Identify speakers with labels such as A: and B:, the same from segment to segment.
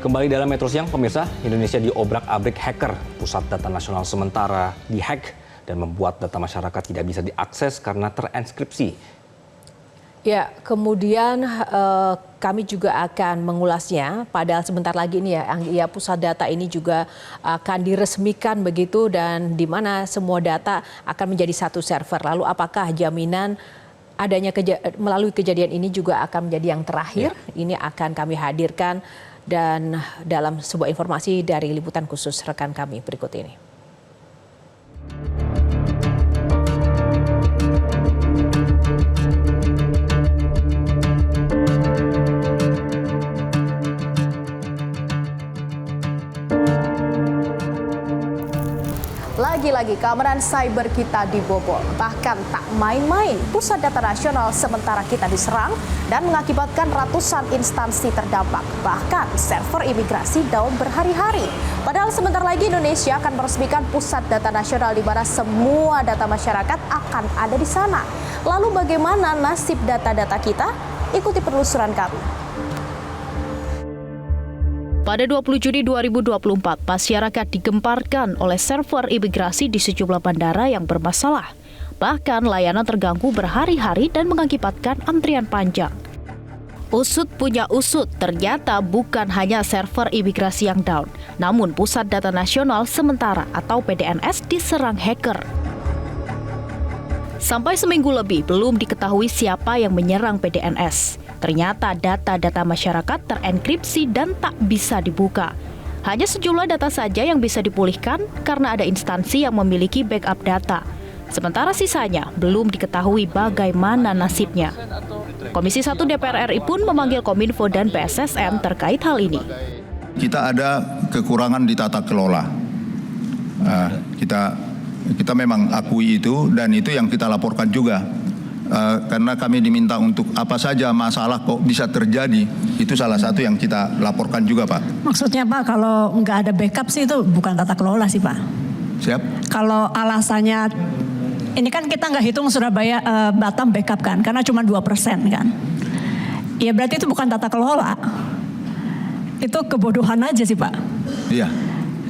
A: Kembali dalam Metro Siang, pemirsa, Indonesia diobrak-abrik hacker. Pusat Data Nasional sementara dihack dan membuat data masyarakat tidak bisa diakses karena terenskripsi.
B: Ya, kemudian kami juga akan mengulasnya. Padahal sebentar lagi ini ya pusat data ini juga akan diresmikan begitu, dan di mana semua data akan menjadi satu server. Lalu apakah jaminan adanya melalui kejadian ini juga akan menjadi yang terakhir? Ini akan kami hadirkan dan dalam sebuah informasi dari liputan khusus rekan kami berikut ini.
C: Lagi-lagi keamanan cyber kita dibobol. Bahkan tak main-main, Pusat Data Nasional sementara kita diserang dan mengakibatkan ratusan instansi terdampak. Bahkan server imigrasi down berhari-hari. Padahal sebentar lagi Indonesia akan meresmikan Pusat Data Nasional di mana semua data masyarakat akan ada di sana. Lalu bagaimana nasib data-data kita? Ikuti penelusuran kami.
D: Pada 20 Juni 2024, masyarakat digemparkan oleh server imigrasi di sejumlah bandara yang bermasalah. Bahkan layanan terganggu berhari-hari dan mengakibatkan antrian panjang. Usut punya usut, ternyata bukan hanya server imigrasi yang down, namun Pusat Data Nasional Sementara atau PDNS diserang hacker. Sampai seminggu lebih belum diketahui siapa yang menyerang PDNS. Ternyata data-data masyarakat terenkripsi dan tak bisa dibuka. Hanya sejumlah data saja yang bisa dipulihkan karena ada instansi yang memiliki backup data. Sementara sisanya belum diketahui bagaimana nasibnya. Komisi 1 DPR RI pun memanggil Kominfo dan BSSN terkait hal ini.
E: Kita ada kekurangan di tata kelola. Kita memang akui itu, dan itu yang kita laporkan juga. Karena kami diminta untuk apa saja masalah kok bisa terjadi, itu salah satu yang kita laporkan juga, Pak.
F: Maksudnya, Pak, kalau nggak ada backup sih itu bukan tata kelola sih, Pak.
E: Siap.
F: Kalau alasannya, ini kan kita nggak hitung Surabaya Batam backup kan, karena cuma 2% kan. Ya berarti itu bukan tata kelola. Itu kebodohan aja sih, Pak.
E: Iya.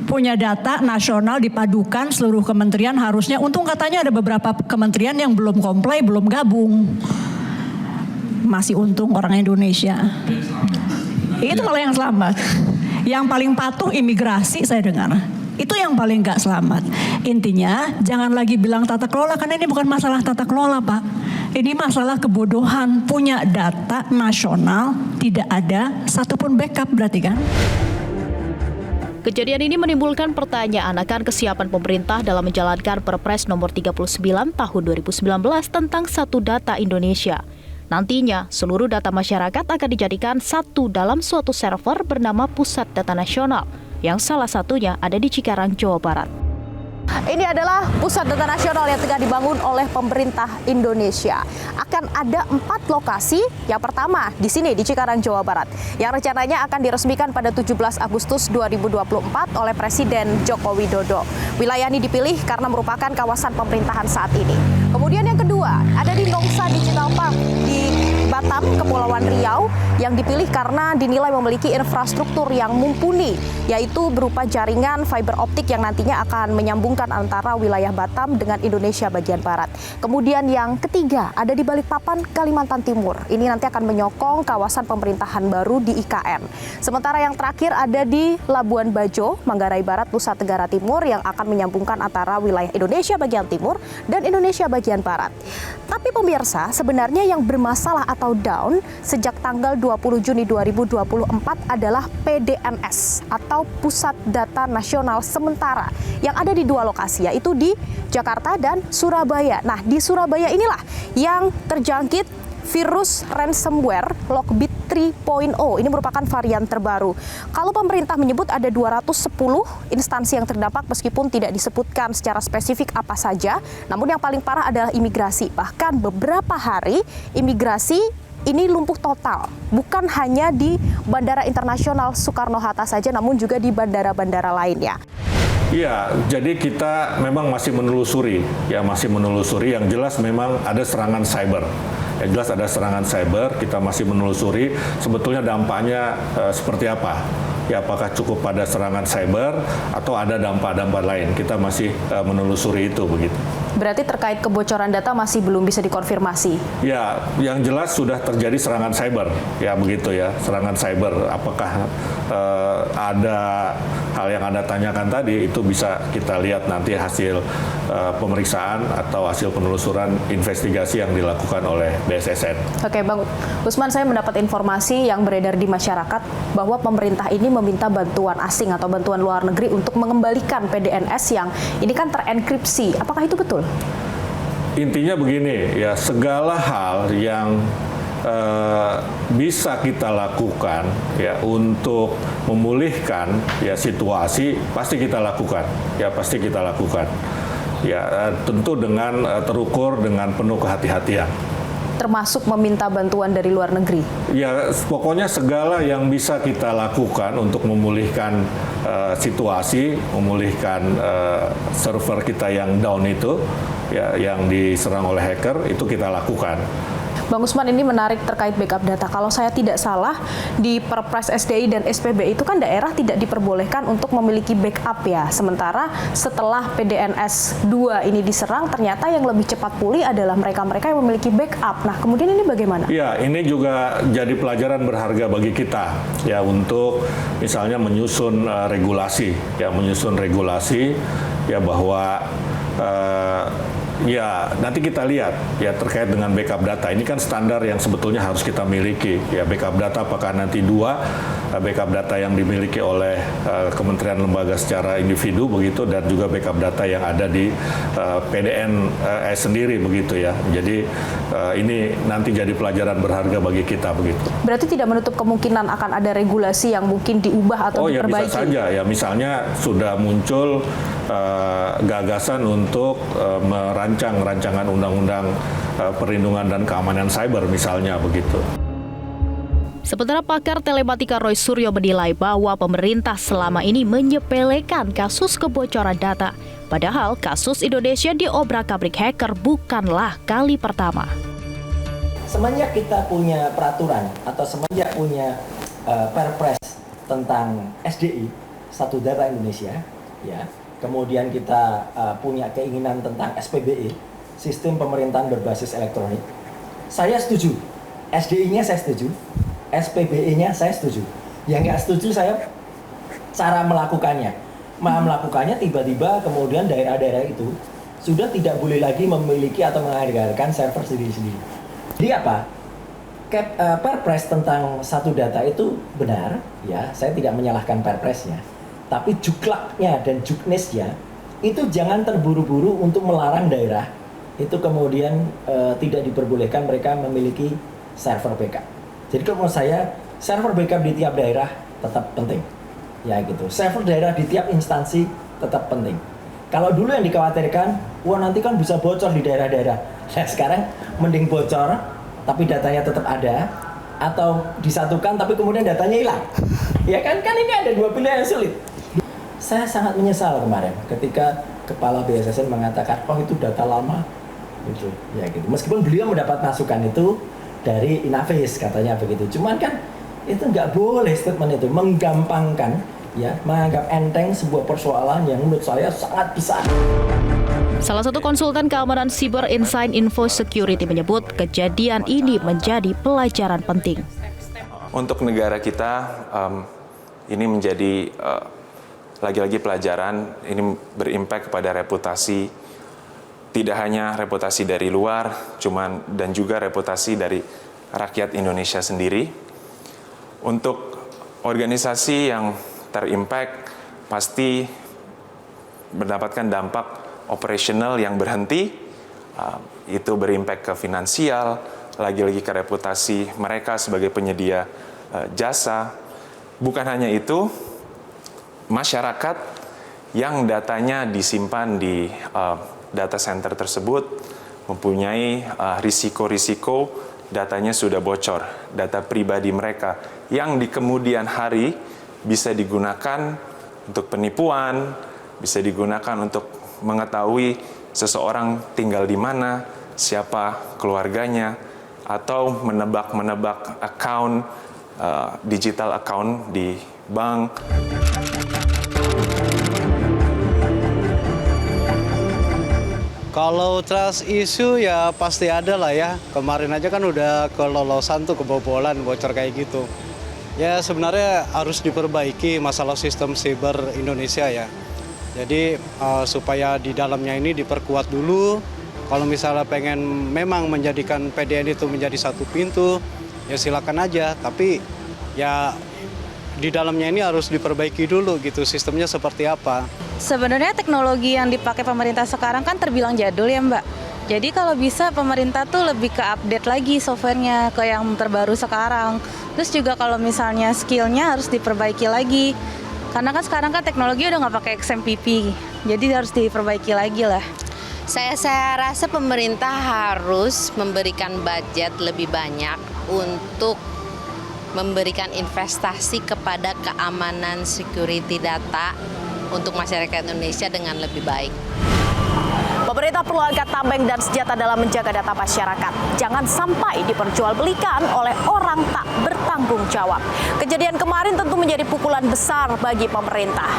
F: Punya data nasional dipadukan seluruh kementerian harusnya, untung katanya ada beberapa kementerian yang belum comply, belum gabung. Masih untung orang Indonesia. Itu malah yang selamat. Yang paling patuh imigrasi saya dengar. Itu yang paling nggak selamat. Intinya jangan lagi bilang tata kelola, karena ini bukan masalah tata kelola, Pak. Ini masalah kebodohan. Punya data nasional tidak ada satupun backup berarti kan.
D: Kejadian ini menimbulkan pertanyaan akan kesiapan pemerintah dalam menjalankan Perpres nomor 39 tahun 2019 tentang Satu Data Indonesia. Nantinya, seluruh data masyarakat akan dijadikan satu dalam suatu server bernama Pusat Data Nasional, yang salah satunya ada di Cikarang, Jawa Barat.
C: Ini adalah Pusat Data Nasional yang tengah dibangun oleh pemerintah Indonesia. Akan ada 4 lokasi. Yang pertama di sini di Cikarang, Jawa Barat, yang rencananya akan diresmikan pada 17 Agustus 2024 oleh Presiden Joko Widodo. Wilayah ini dipilih karena merupakan kawasan pemerintahan saat ini. Kemudian yang kedua ada di Nongsa Digital Park di Batam, Kepulauan Riau, yang dipilih karena dinilai memiliki infrastruktur yang mumpuni, yaitu berupa jaringan fiber optik yang nantinya akan menyambungkan antara wilayah Batam dengan Indonesia bagian barat. Kemudian yang ketiga ada di Balikpapan, Kalimantan Timur. Ini nanti akan menyokong kawasan pemerintahan baru di IKN. Sementara yang terakhir ada di Labuan Bajo, Manggarai Barat, Nusa Tenggara Timur, yang akan menyambungkan antara wilayah Indonesia bagian timur dan Indonesia bagian barat. Tapi pemirsa, sebenarnya yang bermasalah atau down sejak tanggal 20 Juni 2024 adalah PDNS atau Pusat Data Nasional Sementara yang ada di 2 lokasi, yaitu di Jakarta dan Surabaya. Nah, di Surabaya inilah yang terjangkit virus ransomware Lockbit 3.0. Ini merupakan varian terbaru. Kalau pemerintah menyebut ada 210 instansi yang terdampak meskipun tidak disebutkan secara spesifik apa saja, namun yang paling parah adalah imigrasi. Bahkan beberapa hari imigrasi ini lumpuh total, bukan hanya di Bandara Internasional Soekarno-Hatta saja, namun juga di bandara-bandara lainnya.
G: Iya, jadi kita memang masih menelusuri, yang jelas memang ada serangan cyber. Yang jelas ada serangan cyber, kita masih menelusuri sebetulnya dampaknya seperti apa. ya apakah cukup pada serangan cyber atau ada dampak-dampak lain. Kita masih menelusuri itu begitu.
C: Berarti terkait kebocoran data masih belum bisa dikonfirmasi?
G: Ya, yang jelas sudah terjadi serangan cyber, ya begitu ya, serangan cyber. Apakah ada hal yang Anda tanyakan tadi, itu bisa kita lihat nanti hasil pemeriksaan atau hasil penelusuran investigasi yang dilakukan oleh BSSN.
C: Oke, Bang Usman, saya mendapat informasi yang beredar di masyarakat bahwa pemerintah ini meminta bantuan asing atau bantuan luar negeri untuk mengembalikan PDNS yang ini kan terenkripsi. Apakah itu betul?
G: Intinya begini, ya segala hal yang bisa kita lakukan ya untuk memulihkan ya situasi pasti kita lakukan, ya tentu dengan terukur dengan penuh kehati-hatian.
C: Termasuk meminta bantuan dari luar negeri?
G: Ya, pokoknya segala yang bisa kita lakukan untuk memulihkan situasi, memulihkan server kita yang down itu, ya, yang diserang oleh hacker, itu kita lakukan.
C: Bang Usman, ini menarik terkait backup data. Kalau saya tidak salah, di Perpres SDI dan SPB itu kan daerah tidak diperbolehkan untuk memiliki backup ya. Sementara setelah PDNS 2 ini diserang, ternyata yang lebih cepat pulih adalah mereka-mereka yang memiliki backup. Nah, kemudian ini bagaimana?
G: Ya, ini juga jadi pelajaran berharga bagi kita ya untuk misalnya menyusun regulasi ya bahwa ya, nanti kita lihat ya terkait dengan backup data. Ini kan standar yang sebetulnya harus kita miliki. Ya, backup data apakah nanti backup data yang dimiliki oleh kementerian lembaga secara individu begitu, dan juga backup data yang ada di PDNS sendiri begitu ya. Jadi ini nanti jadi pelajaran berharga bagi kita begitu.
C: Berarti tidak menutup kemungkinan akan ada regulasi yang mungkin diubah atau diperbaiki?
G: Ya bisa saja ya, misalnya sudah muncul gagasan untuk merancang rancangan undang-undang perlindungan dan keamanan cyber misalnya begitu.
D: Sementara pakar telematika Roy Suryo menilai bahwa pemerintah selama ini menyepelekan kasus kebocoran data. Padahal kasus Indonesia diobrak-abrik hacker bukanlah kali pertama.
H: Semenjak kita punya peraturan atau semenjak punya Perpres tentang SDI, Satu Data Indonesia, ya, kemudian kita punya keinginan tentang SPBE, Sistem Pemerintahan Berbasis Elektronik. Saya setuju, SDI-nya saya setuju, SPBE-nya saya setuju. Yang nggak setuju saya cara melakukannya. Melakukannya tiba-tiba kemudian daerah-daerah itu sudah tidak boleh lagi memiliki atau mengandalkan server sendiri-sendiri. Jadi apa? Perpres tentang satu data itu benar, ya. Saya tidak menyalahkan perpresnya. Tapi juklaknya dan juknisnya itu jangan terburu-buru untuk melarang daerah itu kemudian tidak diperbolehkan mereka memiliki server backup. Jadi kalau menurut saya server backup di tiap daerah tetap penting, ya gitu. Server daerah di tiap instansi tetap penting. Kalau dulu yang dikhawatirkan, wah nanti kan bisa bocor di daerah-daerah. Nah sekarang mending bocor tapi datanya tetap ada, atau disatukan tapi kemudian datanya hilang. Ya kan ini ada dua pilihan yang sulit. Saya sangat menyesal kemarin ketika Kepala BSSN mengatakan, oh itu data lama, gitu. Ya gitu. Meskipun beliau mendapat masukan itu dari Inavis katanya begitu. Cuman kan itu nggak boleh statement itu menggampangkan, ya, menganggap enteng sebuah persoalan yang menurut saya sangat besar.
D: Salah satu konsultan keamanan Cyber Insight Info Security menyebut kejadian ini menjadi pelajaran penting.
I: Untuk negara kita, ini menjadi lagi-lagi pelajaran, ini berimpact kepada reputasi, tidak hanya reputasi dari luar, dan juga reputasi dari rakyat Indonesia sendiri. Untuk organisasi yang terimpact, pasti mendapatkan dampak operasional yang berhenti, itu berimpact ke finansial, lagi-lagi ke reputasi mereka sebagai penyedia jasa. Bukan hanya itu, masyarakat yang datanya disimpan di data center tersebut mempunyai risiko-risiko datanya sudah bocor, data pribadi mereka yang di kemudian hari bisa digunakan untuk penipuan, bisa digunakan untuk mengetahui seseorang tinggal di mana, siapa keluarganya, atau menebak-menebak account, digital account di bank.
J: Kalau trust issue ya pasti ada lah ya. Kemarin aja kan udah kelolosan tuh kebobolan, bocor kayak gitu. Ya sebenarnya harus diperbaiki masalah sistem siber Indonesia ya. Jadi supaya di dalamnya ini diperkuat dulu. Kalau misalnya pengen memang menjadikan PDN itu menjadi satu pintu, ya silakan aja. Tapi ya di dalamnya ini harus diperbaiki dulu gitu, sistemnya seperti apa.
K: Sebenarnya teknologi yang dipakai pemerintah sekarang kan terbilang jadul ya Mbak. Jadi kalau bisa pemerintah tuh lebih ke update lagi softwarenya ke yang terbaru sekarang. Terus juga kalau misalnya skillnya harus diperbaiki lagi. Karena kan sekarang kan teknologi udah nggak pakai XMPP. Jadi harus diperbaiki lagi lah.
L: Saya rasa pemerintah harus memberikan budget lebih banyak untuk memberikan investasi kepada keamanan security data untuk masyarakat Indonesia dengan lebih baik.
C: Pemerintah perlu angkat tameng dan senjata dalam menjaga data masyarakat. Jangan sampai diperjualbelikan oleh orang tak bertanggung jawab. Kejadian kemarin tentu menjadi pukulan besar bagi pemerintah.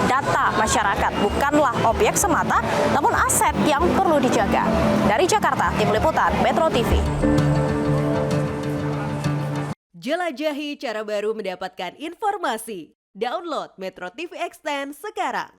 C: Data masyarakat bukanlah objek semata, namun aset yang perlu dijaga. Dari Jakarta, Tim Liputan Metro TV.
M: Jelajahi cara baru mendapatkan informasi. Download Metro TV Extend sekarang.